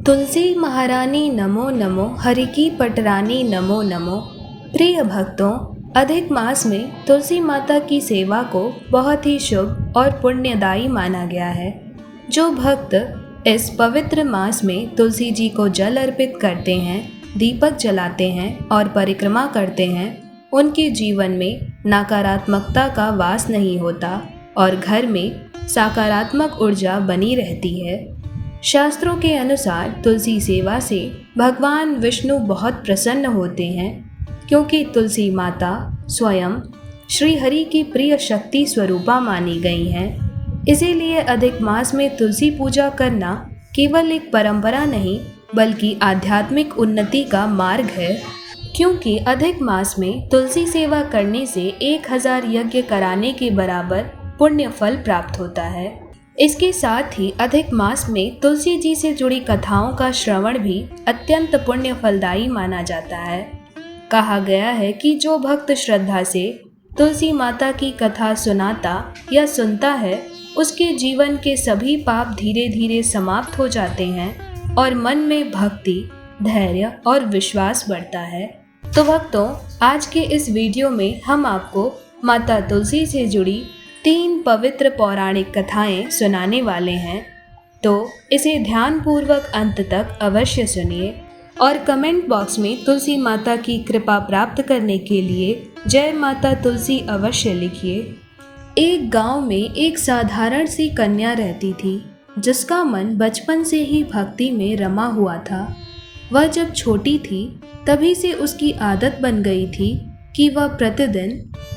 तुलसी महारानी नमो नमो, हरि की पटरानी नमो नमो। प्रिय भक्तों, अधिक मास में तुलसी माता की सेवा को बहुत ही शुभ और पुण्यदायी माना गया है। जो भक्त इस पवित्र मास में तुलसी जी को जल अर्पित करते हैं, दीपक जलाते हैं और परिक्रमा करते हैं, उनके जीवन में नकारात्मकता का वास नहीं होता और घर में सकारात्मक ऊर्जा बनी रहती है। शास्त्रों के अनुसार तुलसी सेवा से भगवान विष्णु बहुत प्रसन्न होते हैं, क्योंकि तुलसी माता स्वयं श्री हरि की प्रिय शक्ति स्वरूपा मानी गई हैं। इसीलिए अधिक मास में तुलसी पूजा करना केवल एक परंपरा नहीं, बल्कि आध्यात्मिक उन्नति का मार्ग है। क्योंकि अधिक मास में तुलसी सेवा करने से 1000 यज्ञ कराने के बराबर पुण्य फल प्राप्त होता है। इसके साथ ही अधिक मास में तुलसी जी से जुड़ी कथाओं का श्रवण भी अत्यंत पुण्य फलदायी माना जाता है। कहा गया है कि जो भक्त श्रद्धा से तुलसी माता की कथा सुनाता या सुनता है, उसके जीवन के सभी पाप धीरे धीरे समाप्त हो जाते हैं और मन में भक्ति, धैर्य और विश्वास बढ़ता है। तो भक्तों, आज के इस वीडियो में हम आपको माता तुलसी से जुड़ी 3 पवित्र पौराणिक कथाएं सुनाने वाले हैं, तो इसे ध्यानपूर्वक अंत तक अवश्य सुनिए और कमेंट बॉक्स में तुलसी माता की कृपा प्राप्त करने के लिए जय माता तुलसी अवश्य लिखिए। एक गांव में एक साधारण सी कन्या रहती थी, जिसका मन बचपन से ही भक्ति में रमा हुआ था। वह जब छोटी थी तभी से उसकी आदत बन गई थी कि वह प्रतिदिन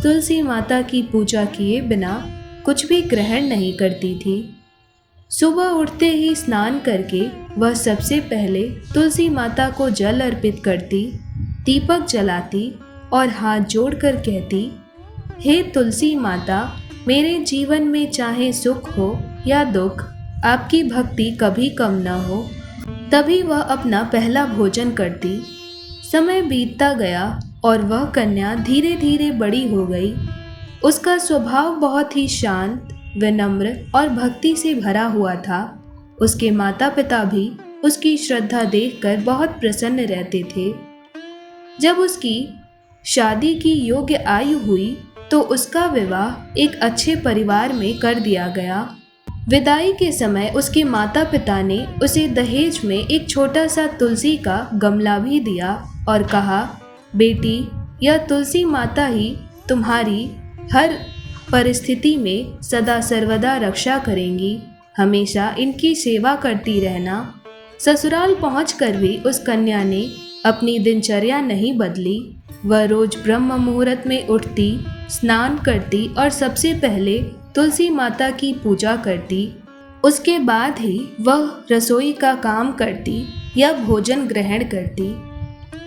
तुलसी माता की पूजा किए बिना कुछ भी ग्रहण नहीं करती थी। सुबह उठते ही स्नान करके वह सबसे पहले तुलसी माता को जल अर्पित करती, दीपक जलाती और हाथ जोड़कर कहती, हे तुलसी माता, मेरे जीवन में चाहे सुख हो या दुख, आपकी भक्ति कभी कम न हो। तभी वह अपना पहला भोजन करती। समय बीतता गया और वह कन्या धीरे धीरे बड़ी हो गई। उसका स्वभाव बहुत ही शांत, विनम्र और भक्ति से भरा हुआ था। उसके माता पिता भी उसकी श्रद्धा देखकर बहुत प्रसन्न रहते थे। जब उसकी शादी की योग्य आयु हुई तो उसका विवाह एक अच्छे परिवार में कर दिया गया। विदाई के समय उसके माता पिता ने उसे दहेज में एक छोटा सा तुलसी का गमला भी दिया और कहा, बेटी, यह तुलसी माता ही तुम्हारी हर परिस्थिति में सदा सर्वदा रक्षा करेंगी। हमेशा इनकी सेवा करती रहना। ससुराल पहुंचकर भी उस कन्या ने अपनी दिनचर्या नहीं बदली। वह रोज ब्रह्म मुहूर्त में उठती, स्नान करती और सबसे पहले तुलसी माता की पूजा करती। उसके बाद ही वह रसोई का काम करती या भोजन ग्रहण करती।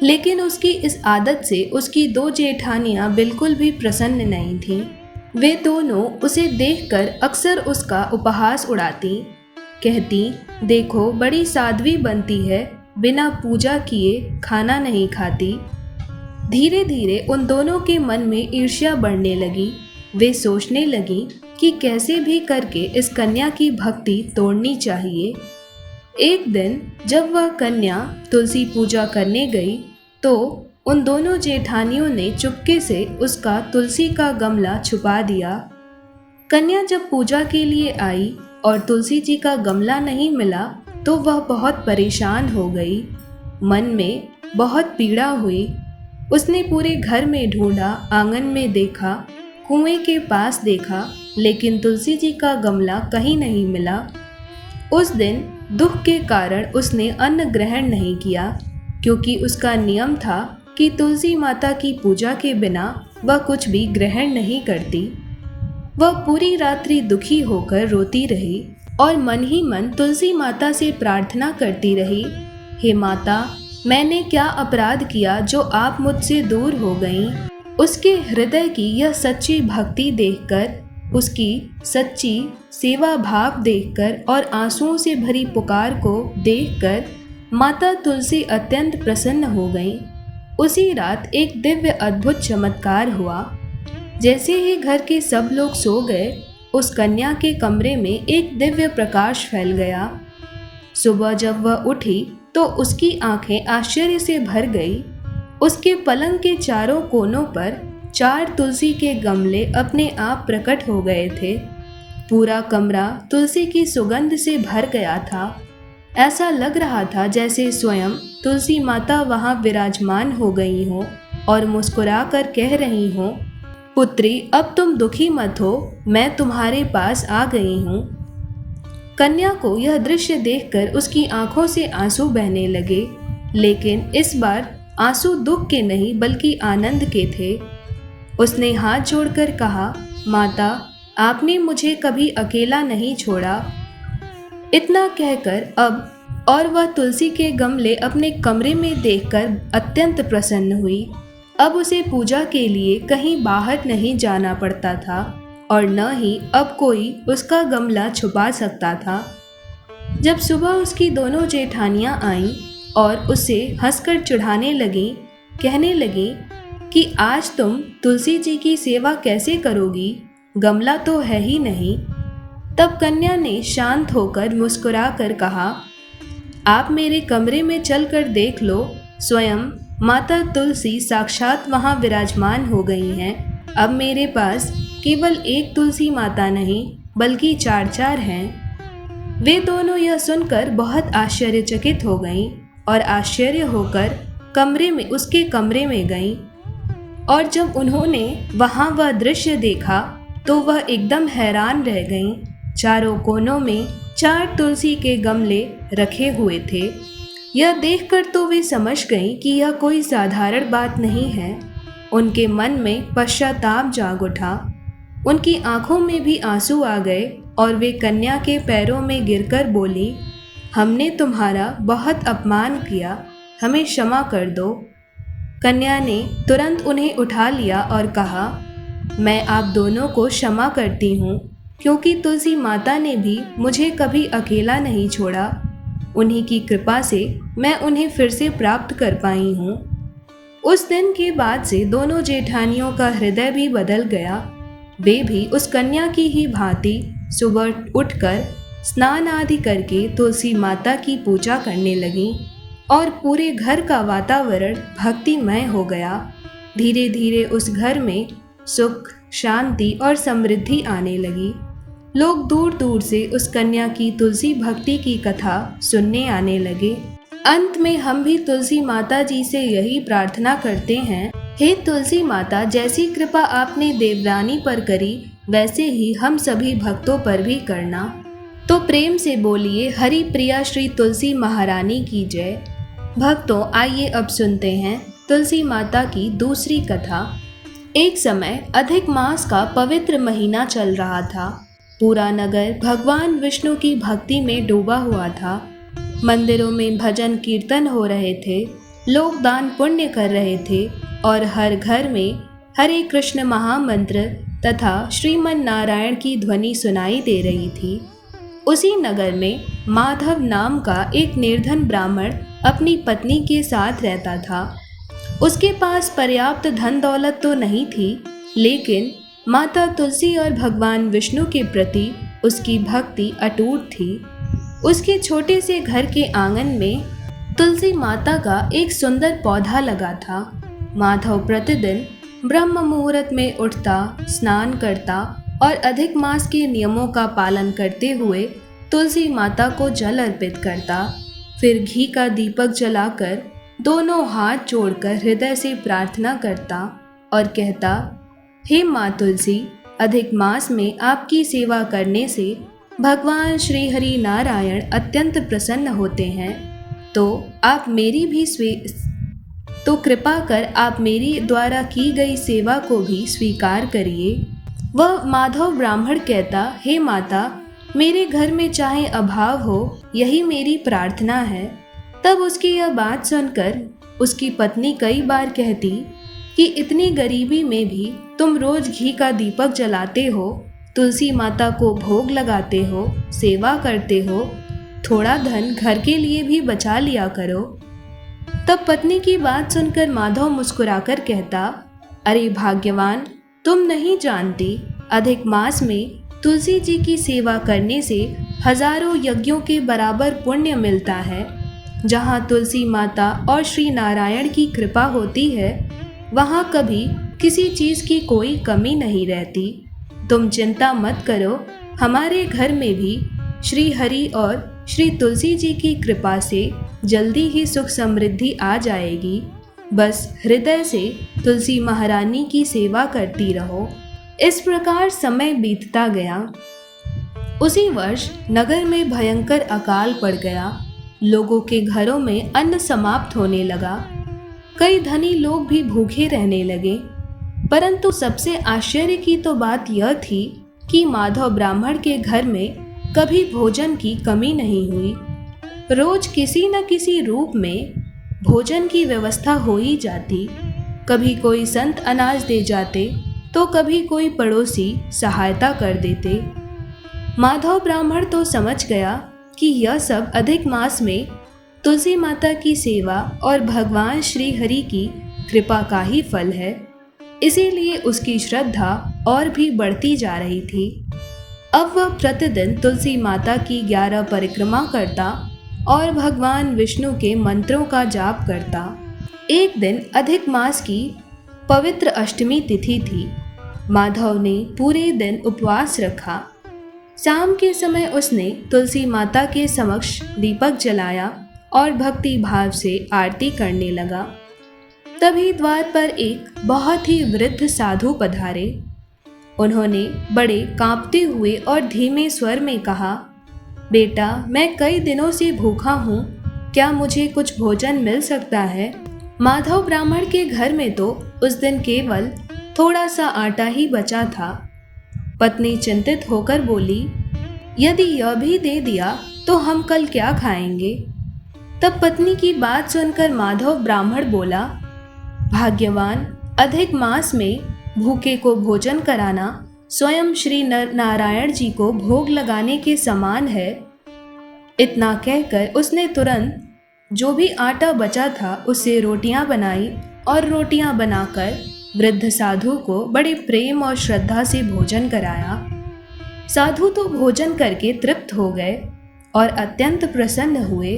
लेकिन उसकी इस आदत से उसकी 2 जेठानियां बिल्कुल भी प्रसन्न नहीं थीं। वे दोनों उसे देखकर अक्सर उसका उपहास उड़ाती, कहती, देखो बड़ी साध्वी बनती है, बिना पूजा किए खाना नहीं खाती। धीरे धीरे उन दोनों के मन में ईर्ष्या बढ़ने लगी। वे सोचने लगी कि कैसे भी करके इस कन्या की भक्ति तोड़नी चाहिए। एक दिन जब वह कन्या तुलसी पूजा करने गई तो उन दोनों जेठानियों ने चुपके से उसका तुलसी का गमला छुपा दिया। कन्या जब पूजा के लिए आई और तुलसी जी का गमला नहीं मिला तो वह बहुत परेशान हो गई। मन में बहुत पीड़ा हुई। उसने पूरे घर में ढूंढा, आंगन में देखा, कुएं के पास देखा, लेकिन तुलसी जी का गमला कहीं नहीं मिला। उस दिन दुख के कारण उसने अन्न ग्रहण नहीं किया, क्योंकि उसका नियम था कि तुलसी माता की पूजा के बिना वह कुछ भी ग्रहण नहीं करती। वह पूरी रात्रि दुखी होकर रोती रही और मन ही मन तुलसी माता से प्रार्थना करती रही, हे माता, मैंने क्या अपराध किया जो आप मुझसे दूर हो गईं? उसके हृदय की यह सच्ची भक्ति देखकर, उसकी सच्ची सेवा भाव देखकर और आंसुओं से भरी पुकार को देखकर माता तुलसी अत्यंत प्रसन्न हो गईं। उसी रात एक दिव्य अद्भुत चमत्कार हुआ। जैसे ही घर के सब लोग सो गए, उस कन्या के कमरे में एक दिव्य प्रकाश फैल गया। सुबह जब वह उठी तो उसकी आंखें आश्चर्य से भर गई। उसके पलंग के चारों कोनों पर 4 तुलसी के गमले अपने आप प्रकट हो गए थे। पूरा कमरा तुलसी की सुगंध से भर गया था। ऐसा लग रहा था जैसे स्वयं तुलसी माता वहां विराजमान हो गई हो और मुस्कुरा कर कह रही हो, पुत्री अब तुम दुखी मत हो, मैं तुम्हारे पास आ गई हूँ। कन्या को यह दृश्य देखकर उसकी आंखों से आंसू बहने लगे, लेकिन इस बार आंसू दुख के नहीं बल्कि आनंद के थे। उसने हाथ जोड़कर कहा, माता आपने मुझे कभी अकेला नहीं छोड़ा। इतना कहकर अब और वह तुलसी के गमले अपने कमरे में देखकर अत्यंत प्रसन्न हुई। अब उसे पूजा के लिए कहीं बाहर नहीं जाना पड़ता था और न ही अब कोई उसका गमला छुपा सकता था। जब सुबह उसकी दोनों जेठानियां आईं और उसे हंसकर चिढ़ाने लगी, कहने लगी कि आज तुम तुलसी जी की सेवा कैसे करोगी, गमला तो है ही नहीं। तब कन्या ने शांत होकर मुस्कुरा कर कहा, आप मेरे कमरे में चलकर देख लो, स्वयं माता तुलसी साक्षात वहाँ विराजमान हो गई हैं। अब मेरे पास केवल एक तुलसी माता नहीं बल्कि 4 हैं। वे दोनों यह सुनकर बहुत आश्चर्यचकित हो गईं और आश्चर्य होकर उसके कमरे में गईं। और जब उन्होंने वहाँ वह दृश्य देखा तो वह एकदम हैरान रह गईं। चारों कोनों में 4 तुलसी के गमले रखे हुए थे। यह देखकर तो वे समझ गईं कि यह कोई साधारण बात नहीं है। उनके मन में पश्चाताप जाग उठा। उनकी आंखों में भी आंसू आ गए और वे कन्या के पैरों में गिरकर बोली, हमने तुम्हारा बहुत अपमान किया, हमें क्षमा कर दो। कन्या ने तुरंत उन्हें उठा लिया और कहा, मैं आप दोनों को क्षमा करती हूँ, क्योंकि तुलसी माता ने भी मुझे कभी अकेला नहीं छोड़ा। उन्हीं की कृपा से मैं उन्हें फिर से प्राप्त कर पाई हूँ। उस दिन के बाद से दोनों जेठानियों का हृदय भी बदल गया। वे भी उस कन्या की ही भांति सुबह उठकर स्नान आदि करके तुलसी माता की पूजा करने लगीं और पूरे घर का वातावरण भक्तिमय हो गया। धीरे धीरे उस घर में सुख, शांति और समृद्धि आने लगी। लोग दूर दूर से उस कन्या की तुलसी भक्ति की कथा सुनने आने लगे। अंत में हम भी तुलसी माता जी से यही प्रार्थना करते हैं, हे तुलसी माता, जैसी कृपा आपने देवरानी पर करी वैसे ही हम सभी भक्तों पर भी करना। तो प्रेम से बोलिए, हरि प्रिया श्री तुलसी महारानी की जय। भक्तों, आइए अब सुनते हैं तुलसी माता की दूसरी कथा। एक समय अधिक मास का पवित्र महीना चल रहा था। पूरा नगर भगवान विष्णु की भक्ति में डूबा हुआ था। मंदिरों में भजन कीर्तन हो रहे थे, लोग दान पुण्य कर रहे थे और हर घर में हरे कृष्ण महामंत्र तथा श्रीमन नारायण की ध्वनि सुनाई दे रही थी। उसी नगर में माधव नाम का एक निर्धन ब्राह्मण अपनी पत्नी के साथ रहता था। उसके पास पर्याप्त धन दौलत तो नहीं थी, लेकिन माता तुलसी और भगवान विष्णु के प्रति उसकी भक्ति अटूट थी। उसके छोटे से घर के आंगन में तुलसी माता का एक सुंदर पौधा लगा था। माधव प्रतिदिन ब्रह्म मुहूर्त में उठता, स्नान करता और अधिक मास के नियमों का पालन करते हुए तुलसी माता को जल अर्पित करता। फिर घी का दीपक जलाकर दोनों हाथ जोड़कर हृदय से प्रार्थना करता और कहता, हे माँ तुलसी, अधिक मास में आपकी सेवा करने से भगवान श्री हरि नारायण अत्यंत प्रसन्न होते हैं, तो कृपा कर आप मेरी द्वारा की गई सेवा को भी स्वीकार करिए। वह माधव ब्राह्मण कहता, हे माता, मेरे घर में चाहे अभाव हो, यही मेरी प्रार्थना है। तब उसकी यह बात सुनकर उसकी पत्नी कई बार कहती कि इतनी गरीबी में भी तुम रोज घी का दीपक जलाते हो, तुलसी माता को भोग लगाते हो, सेवा करते हो, थोड़ा धन घर के लिए भी बचा लिया करो। तब पत्नी की बात सुनकर माधव मुस्कुराकर कहता, अरे भाग्यवान, तुम नहीं जानती, अधिक मास में तुलसी जी की सेवा करने से हजारों यज्ञों के बराबर पुण्य मिलता है। जहाँ तुलसी माता और श्री नारायण की कृपा होती है, वहाँ कभी किसी चीज़ की कोई कमी नहीं रहती। तुम चिंता मत करो, हमारे घर में भी श्री हरि और श्री तुलसी जी की कृपा से जल्दी ही सुख समृद्धि आ जाएगी। बस हृदय से तुलसी महारानी की सेवा करती रहो। इस प्रकार समय बीतता गया। उसी वर्ष नगर में भयंकर अकाल पड़ गया। लोगों के घरों में अन्न समाप्त होने लगा। कई धनी लोग भी भूखे रहने लगे। परंतु सबसे आश्चर्य की तो बात यह थी कि माधव ब्राह्मण के घर में कभी भोजन की कमी नहीं हुई। रोज किसी न किसी रूप में भोजन की व्यवस्था हो ही जाती। कभी कोई संत अनाज दे जाते तो कभी कोई पड़ोसी सहायता कर देते। माधव ब्राह्मण तो समझ गया कि यह सब अधिक मास में तुलसी माता की सेवा और भगवान श्री हरि की कृपा का ही फल है। इसीलिए उसकी श्रद्धा और भी बढ़ती जा रही थी। अब वह प्रतिदिन तुलसी माता की 11 परिक्रमा करता और भगवान विष्णु के मंत्रों का जाप करता। एक दिन अधिक मास की पवित्र अष्टमी तिथि थी। माधव ने पूरे दिन उपवास रखा। शाम के समय उसने तुलसी माता के समक्ष दीपक जलाया और भक्ति भाव से आरती करने लगा। तभी द्वार पर एक बहुत ही वृद्ध साधु पधारे। उन्होंने बड़े कांपते हुए और धीमे स्वर में कहा, बेटा, मैं कई दिनों से भूखा हूँ, क्या मुझे कुछ भोजन मिल सकता है? माधव ब्राह्मण के घर में तो उस दिन केवल थोड़ा सा आटा ही बचा था। पत्नी चिंतित होकर बोली, यदि यह भी दे दिया तो हम कल क्या खाएंगे? तब पत्नी की बात सुनकर माधव ब्राह्मण बोला, भाग्यवान, अधिक मास में भूखे को भोजन कराना स्वयं श्री नारायण जी को भोग लगाने के समान है। इतना कहकर उसने तुरंत जो भी आटा बचा था उससे रोटियां बनाई और रोटियां बनाकर वृद्ध साधु को बड़े प्रेम और श्रद्धा से भोजन कराया। साधु तो भोजन करके तृप्त हो गए और अत्यंत प्रसन्न हुए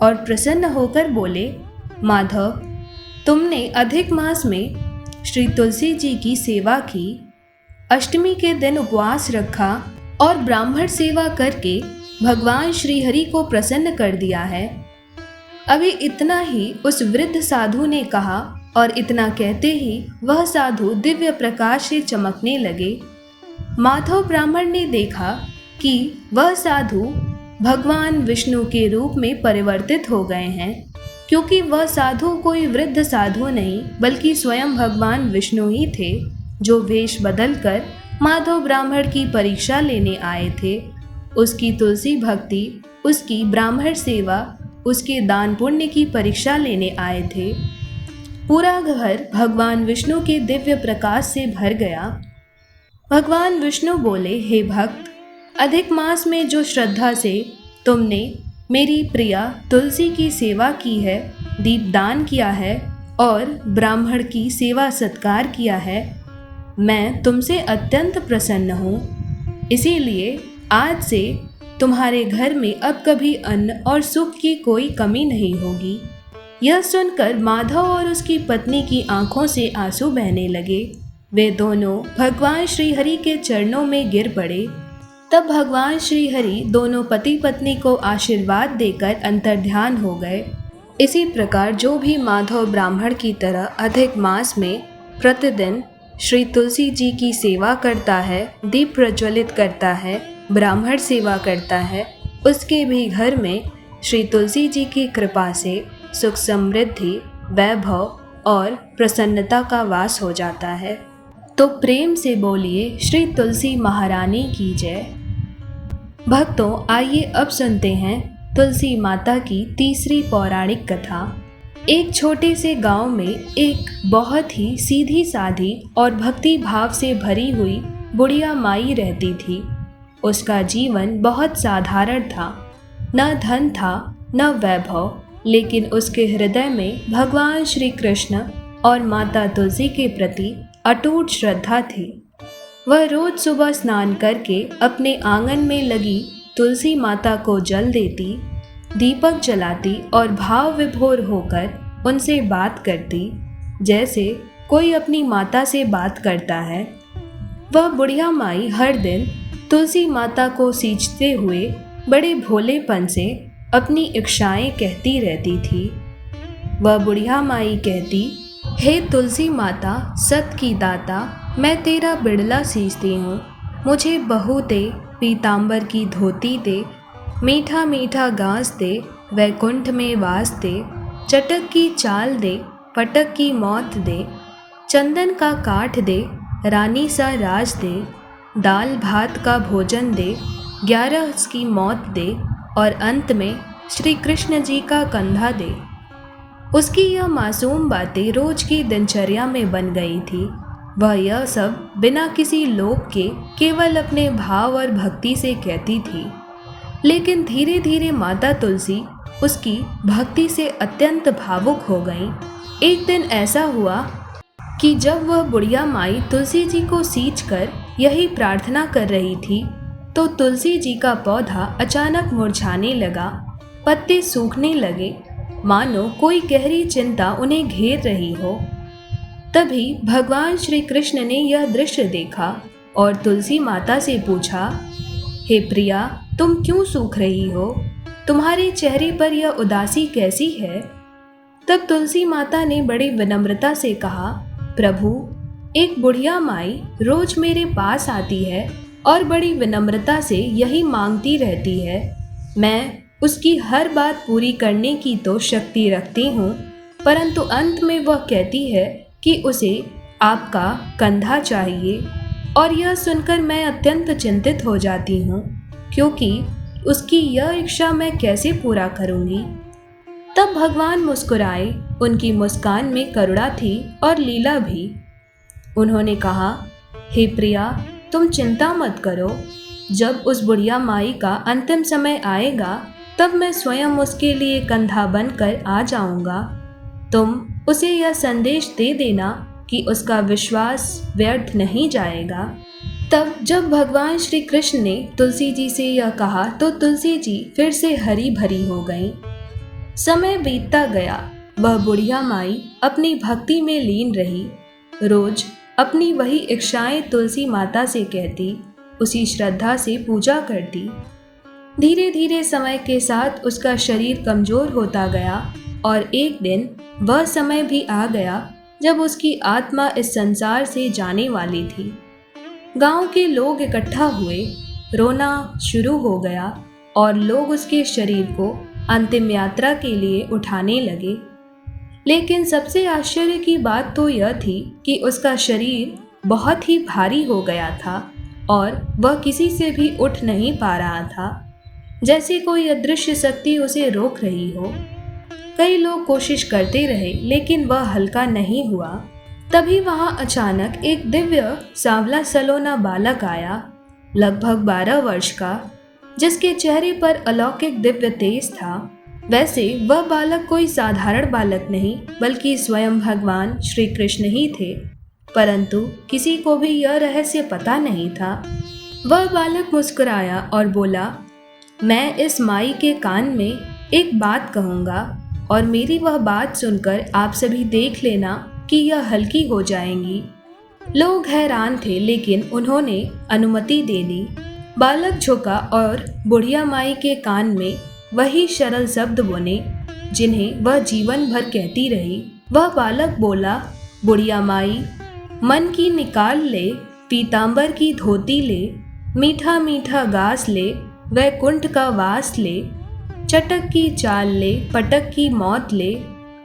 और प्रसन्न होकर बोले, माधव, तुमने अधिक मास में श्री तुलसी जी की सेवा की, अष्टमी के दिन उपवास रखा और ब्राह्मण सेवा करके भगवान श्री हरि को प्रसन्न कर दिया है। अभी इतना ही उस वृद्ध साधु ने कहा और इतना कहते ही वह साधु दिव्य प्रकाश से चमकने लगे। माधव ब्राह्मण ने देखा कि वह साधु भगवान विष्णु के रूप में परिवर्तित हो गए हैं, क्योंकि वह साधु कोई वृद्ध साधु नहीं बल्कि स्वयं भगवान विष्णु ही थे, जो वेश बदलकर माधव ब्राह्मण की परीक्षा लेने आए थे। उसकी तुलसी भक्ति, उसकी ब्राह्मण सेवा, उसके दान पुण्य की परीक्षा लेने आए थे। पूरा घर भगवान विष्णु के दिव्य प्रकाश से भर गया। भगवान विष्णु बोले, हे भक्त, अधिक मास में जो श्रद्धा से तुमने मेरी प्रिया तुलसी की सेवा की है, दीपदान किया है और ब्राह्मण की सेवा सत्कार किया है, मैं तुमसे अत्यंत प्रसन्न हूँ। इसीलिए आज से तुम्हारे घर में अब कभी अन्न और सुख की कोई कमी नहीं होगी। यह सुनकर माधव और उसकी पत्नी की आंखों से आंसू बहने लगे। वे दोनों भगवान श्री हरि के चरणों में गिर पड़े। तब भगवान श्री हरि दोनों पति पत्नी को आशीर्वाद देकर अंतर्ध्यान हो गए। इसी प्रकार जो भी माधव ब्राह्मण की तरह अधिक मास में प्रतिदिन श्री तुलसी जी की सेवा करता है, दीप प्रज्वलित करता है, ब्राह्मण सेवा करता है, उसके भी घर में श्री तुलसी जी की कृपा से सुख समृद्धि, वैभव और प्रसन्नता का वास हो जाता है। तो प्रेम से बोलिए श्री तुलसी महारानी की जय। भक्तों, आइए अब सुनते हैं तुलसी माता की तीसरी पौराणिक कथा। एक छोटे से गांव में एक बहुत ही सीधी साधी और भक्ति भाव से भरी हुई बुढ़िया माई रहती थी। उसका जीवन बहुत साधारण था, न धन था न वैभव, लेकिन उसके हृदय में भगवान श्री कृष्ण और माता तुलसी के प्रति अटूट श्रद्धा थी। वह रोज सुबह स्नान करके अपने आंगन में लगी तुलसी माता को जल देती, दीपक जलाती और भाव विभोर होकर उनसे बात करती, जैसे कोई अपनी माता से बात करता है। वह बुढ़िया माई हर दिन तुलसी माता को सींचते हुए बड़े भोलेपन से अपनी इच्छाएं कहती रहती थी। वह बुढ़िया माई कहती, हे तुलसी माता सत की दाता, मैं तेरा बिड़ला सींचती हूँ, मुझे बहू दे, पीतांबर की धोती दे, मीठा मीठा घास दे, वैकुंठ में वास दे, चटक की चाल दे, पटक की मौत दे, चंदन का काठ दे, रानी सा राज दे, दाल भात का भोजन दे, 11 की मौत दे और अंत में श्री कृष्ण जी का कंधा दे। उसकी यह मासूम बातें रोज की दिनचर्या में बन गई थी। वह यह सब बिना किसी लोक के केवल अपने भाव और भक्ति से कहती थी। लेकिन धीरे धीरे माता तुलसी उसकी भक्ति से अत्यंत भावुक हो गईं। एक दिन ऐसा हुआ कि जब वह बुढ़िया माई तुलसी जी को सींचकर यही प्रार्थना कर रही थी, तो तुलसी जी का पौधा अचानक मुरझाने लगा, पत्ते सूखने लगे, मानो कोई गहरी चिंता उन्हें घेर रही हो। तभी भगवान श्री कृष्ण ने यह दृश्य देखा और तुलसी माता से पूछा, हे प्रिया, तुम क्यों सूख रही हो? तुम्हारे चेहरे पर यह उदासी कैसी है? तब तुलसी माता ने बड़ी विनम्रता से कहा, प्रभु, एक बुढ़िया माई रोज मेरे पास आती है और बड़ी विनम्रता से यही मांगती रहती है। मैं उसकी हर बात पूरी करने की तो शक्ति रखती हूँ, परंतु अंत में वह कहती है कि उसे आपका कंधा चाहिए, और यह सुनकर मैं अत्यंत चिंतित हो जाती हूँ, क्योंकि उसकी यह इच्छा मैं कैसे पूरा करूँगी। तब भगवान मुस्कुराए। उनकी मुस्कान में करुणा थी और लीला भी। उन्होंने कहा, हे प्रिया, तुम चिंता मत करो। जब उस बुढ़िया माई का अंतिम समय आएगा, तब मैं स्वयं उसके लिए कंधा बनकर आ जाऊंगा। तुम उसे यह संदेश दे देना कि उसका विश्वास व्यर्थ नहीं जाएगा। तब जब भगवान श्री कृष्ण ने तुलसी जी से यह कहा, तो तुलसी जी फिर से हरी भरी हो गईं। समय बीतता गया। वह बुढ़िया माई अपनी भक्ति में लीन रही। रोज अपनी वही इच्छाएं तुलसी माता से कहती, उसी श्रद्धा से पूजा करती। धीरे धीरे समय के साथ उसका शरीर कमजोर होता गया और एक दिन वह समय भी आ गया जब उसकी आत्मा इस संसार से जाने वाली थी। गांव के लोग इकट्ठा हुए, रोना शुरू हो गया और लोग उसके शरीर को अंतिम यात्रा के लिए उठाने लगे। लेकिन सबसे आश्चर्य की बात तो यह थी कि उसका शरीर बहुत ही भारी हो गया था और वह किसी से भी उठ नहीं पा रहा था, जैसे कोई अदृश्य शक्ति उसे रोक रही हो। कई लोग कोशिश करते रहे, लेकिन वह हल्का नहीं हुआ। तभी वहां अचानक एक दिव्य सांवला सलोना बालक आया, लगभग 12 वर्ष का, जिसके चेहरे पर अलौकिक दिव्य तेज था। वैसे वह बालक कोई साधारण बालक नहीं, बल्कि स्वयं भगवान श्री कृष्ण ही थे, परंतु किसी को भी यह रहस्य पता नहीं था। वह बालक मुस्कुराया और बोला, मैं इस माई के कान में एक बात कहूँगा और मेरी वह बात सुनकर आप सभी देख लेना कि यह हल्की हो जाएंगी। लोग हैरान थे, लेकिन उन्होंने अनुमति दे दी। बालक झुका और बुढ़िया माई के कान में वही सरल शब्द बोले जिन्हें वह जीवन भर कहती रही। वह बालक बोला, बुढ़िया माई, मन की निकाल ले, पीतांबर की धोती ले, मीठा मीठा घास ले, वैकुंठ का वास ले, चटक की चाल ले, पटक की मौत ले,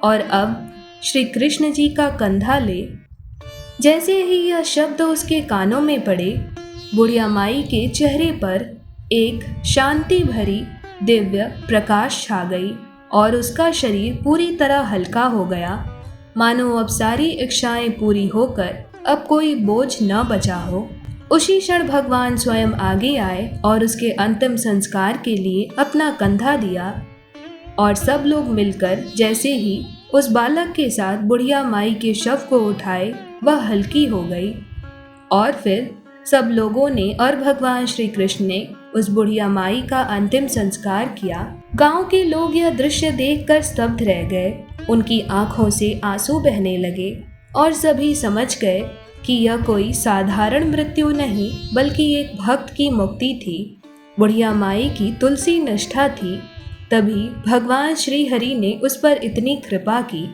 और अब श्री कृष्ण जी का कंधा ले। जैसे ही यह शब्द उसके कानों में पड़े, बुढ़िया माई के चेहरे पर एक शांति भरी दिव्य प्रकाश छा गई और उसका शरीर पूरी तरह हल्का हो गया, मानो अब सारी इच्छाएं पूरी होकर अब कोई बोझ न बचा हो। उसी क्षण भगवान स्वयं आगे आए और उसके अंतिम संस्कार के लिए अपना कंधा दिया, और सब लोग मिलकर जैसे ही उस बालक के साथ बुढ़िया माई के शव को उठाए, वह हल्की हो गई। और फिर सब लोगों ने और भगवान श्री कृष्ण ने उस बुढ़िया माई का अंतिम संस्कार किया। गांव के लोग यह दृश्य देखकर स्तब्ध रह गए। उनकी आंखों से आंसू बहने लगे और सभी समझ गए कि यह कोई साधारण मृत्यु नहीं बल्कि एक भक्त की मुक्ति थी। बुढ़िया माई की तुलसी निष्ठा थी, तभी भगवान श्री हरि ने उस पर इतनी कृपा की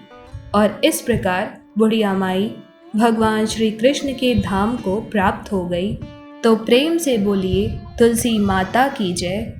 और इस प्रकार बुढ़िया माई भगवान श्री कृष्ण के धाम को प्राप्त हो गई। तो प्रेम से बोलिए तुलसी माता की जय।